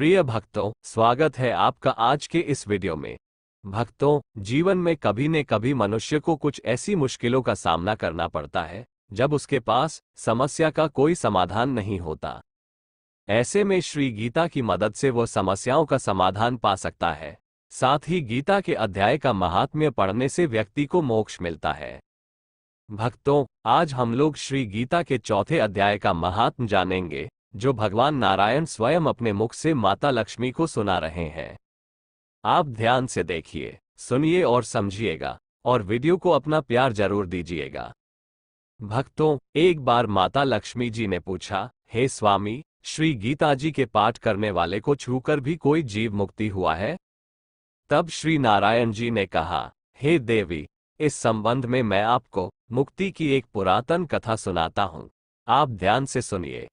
प्रिय भक्तों, स्वागत है आपका आज के इस वीडियो में। भक्तों, जीवन में कभी न कभी मनुष्य को कुछ ऐसी मुश्किलों का सामना करना पड़ता है जब उसके पास समस्या का कोई समाधान नहीं होता। ऐसे में श्री गीता की मदद से वो समस्याओं का समाधान पा सकता है। साथ ही गीता के अध्याय का महात्म्य पढ़ने से व्यक्ति को मोक्ष मिलता है। भक्तों, आज हम लोग श्री गीता के चौथे अध्याय का महात्म्य जानेंगे, जो भगवान नारायण स्वयं अपने मुख से माता लक्ष्मी को सुना रहे हैं। आप ध्यान से देखिए, सुनिए और समझिएगा, और वीडियो को अपना प्यार जरूर दीजिएगा। भक्तों, एक बार माता लक्ष्मी जी ने पूछा, हे स्वामी, श्री गीता जी के पाठ करने वाले को छूकर भी कोई जीव मुक्ति हुआ है? तब श्री नारायण जी ने कहा, हे देवी, इस संबंध में मैं आपको मुक्ति की एक पुरातन कथा सुनाता हूं। आप ध्यान से सुनिए।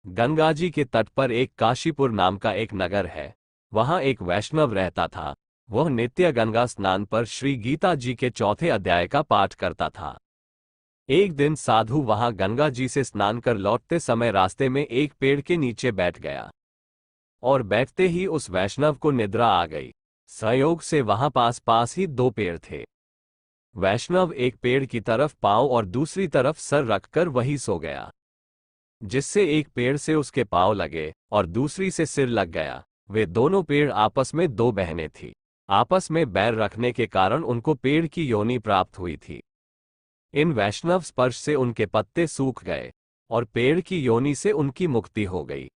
गंगा जी के तट पर एक काशीपुर नाम का एक नगर है। वहां एक वैष्णव रहता था। वह नित्य गंगा स्नान पर श्री गीता जी के चौथे अध्याय का पाठ करता था। एक दिन साधु वहां गंगा जी से स्नान कर लौटते समय रास्ते में एक पेड़ के नीचे बैठ गया, और बैठते ही उस वैष्णव को निद्रा आ गई। संयोग से वहां पास ही दो पेड़ थे। वैष्णव एक पेड़ की तरफ पांव और दूसरी तरफ सर रखकर वहीं सो गया, जिससे एक पेड़ से उसके पांव लगे और दूसरी से सिर लग गया। वे दोनों पेड़ आपस में दो बहनें थीं। आपस में बैर रखने के कारण उनको पेड़ की योनि प्राप्त हुई थी। इन वैष्णव स्पर्श से उनके पत्ते सूख गए और पेड़ की योनि से उनकी मुक्ति हो गई।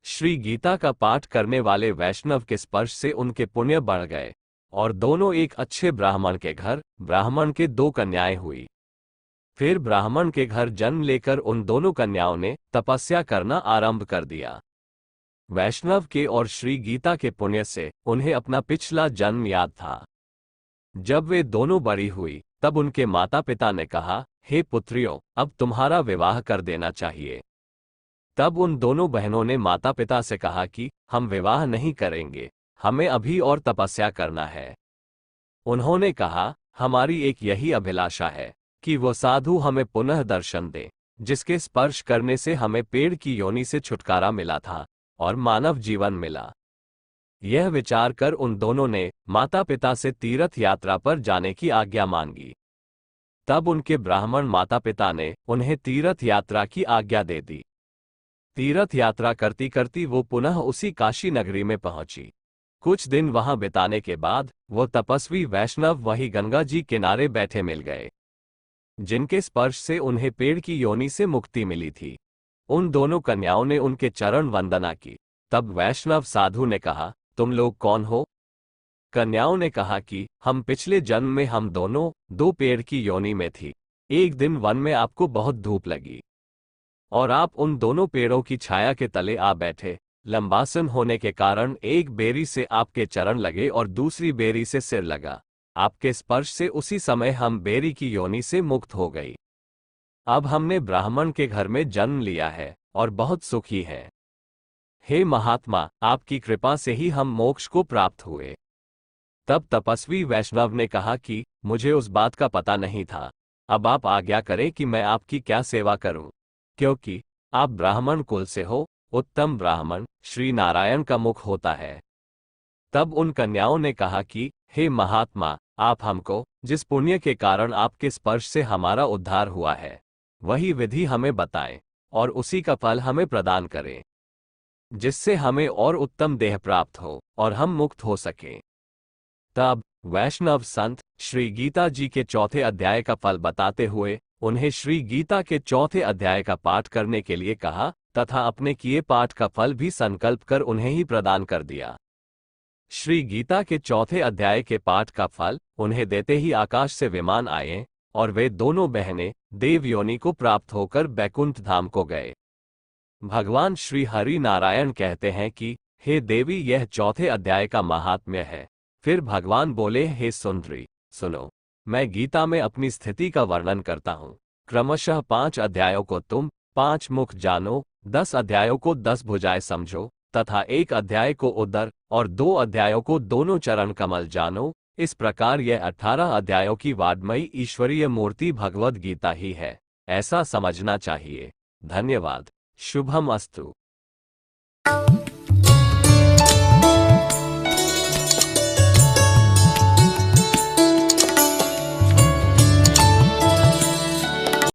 श्री गीता का पाठ करने वाले वैष्णव के स्पर्श से उनके पुण्य बढ़ गए और दोनों एक अच्छे ब्राह्मण के घर, ब्राह्मण के दो कन्याएं हुई। फिर ब्राह्मण के घर जन्म लेकर उन दोनों कन्याओं ने तपस्या करना आरंभ कर दिया। वैष्णव के और श्री गीता के पुण्य से उन्हें अपना पिछला जन्म याद था। जब वे दोनों बड़ी हुई, तब उनके माता पिता ने कहा, हे पुत्रियों, अब तुम्हारा विवाह कर देना चाहिए। तब उन दोनों बहनों ने माता पिता से कहा कि हम विवाह नहीं करेंगे, हमें अभी और तपस्या करना है। उन्होंने कहा, हमारी एक यही अभिलाषा है कि वो साधु हमें पुनः दर्शन दे, जिसके स्पर्श करने से हमें पेड़ की योनि से छुटकारा मिला था और मानव जीवन मिला। यह विचार कर उन दोनों ने माता पिता से तीर्थ यात्रा पर जाने की आज्ञा मांगी। तब उनके ब्राह्मण माता पिता ने उन्हें तीर्थ यात्रा की आज्ञा दे दी। तीर्थ यात्रा करती करती वो पुनः उसी काशी नगरी में पहुंची। कुछ दिन वहां बिताने के बाद वो तपस्वी वैष्णव वही गंगा जी किनारे बैठे मिल गए, जिनके स्पर्श से उन्हें पेड़ की योनि से मुक्ति मिली थी। उन दोनों कन्याओं ने उनके चरण वंदना की। तब वैष्णव साधु ने कहा, तुम लोग कौन हो? कन्याओं ने कहा कि हम पिछले जन्म में हम दोनों दो पेड़ की योनि में थी। एक दिन वन में आपको बहुत धूप लगी और आप उन दोनों पेड़ों की छाया के तले आ बैठे। लंबासन होने के कारण एक बेरी से आपके चरण लगे और दूसरी बेरी से सिर लगा। आपके स्पर्श से उसी समय हम बेरी की योनि से मुक्त हो गई। अब हमने ब्राह्मण के घर में जन्म लिया है और बहुत सुखी है। हे महात्मा, आपकी कृपा से ही हम मोक्ष को प्राप्त हुए। तब तपस्वी वैष्णव ने कहा कि मुझे उस बात का पता नहीं था। अब आप आज्ञा करें कि मैं आपकी क्या सेवा करूं, क्योंकि आप ब्राह्मण कुल से हो। उत्तम ब्राह्मण श्री नारायण का मुख होता है। तब उन कन्याओं ने कहा कि हे महात्मा, आप हमको जिस पुण्य के कारण आपके स्पर्श से हमारा उद्धार हुआ है, वही विधि हमें बताएं और उसी का फल हमें प्रदान करें, जिससे हमें और उत्तम देह प्राप्त हो और हम मुक्त हो सकें। तब वैष्णव संत श्री गीता जी के चौथे अध्याय का फल बताते हुए उन्हें श्री गीता के चौथे अध्याय का पाठ करने के लिए कहा तथा अपने किए पाठ का फल भी संकल्प कर उन्हें ही प्रदान कर दिया। श्री गीता के चौथे अध्याय के पाठ का फल उन्हें देते ही आकाश से विमान आए और वे दोनों बहनें देव योनि को प्राप्त होकर बैकुंठ धाम को गए। भगवान श्री हरि नारायण कहते हैं कि हे देवी, यह चौथे अध्याय का महात्म्य है। फिर भगवान बोले, हे सुंदरी, सुनो, मैं गीता में अपनी स्थिति का वर्णन करता हूँ। क्रमशः 5 अध्यायों को तुम 5 मुख जानो, 10 अध्यायों को 10 भुजाएं समझो तथा 1 अध्याय को उदर और 2 अध्यायों को दोनों चरण कमल जानो। इस प्रकार यह 18 अध्यायों की वाड्मयी ईश्वरीय मूर्ति भगवद गीता ही है, ऐसा समझना चाहिए। धन्यवाद। शुभम अस्तु।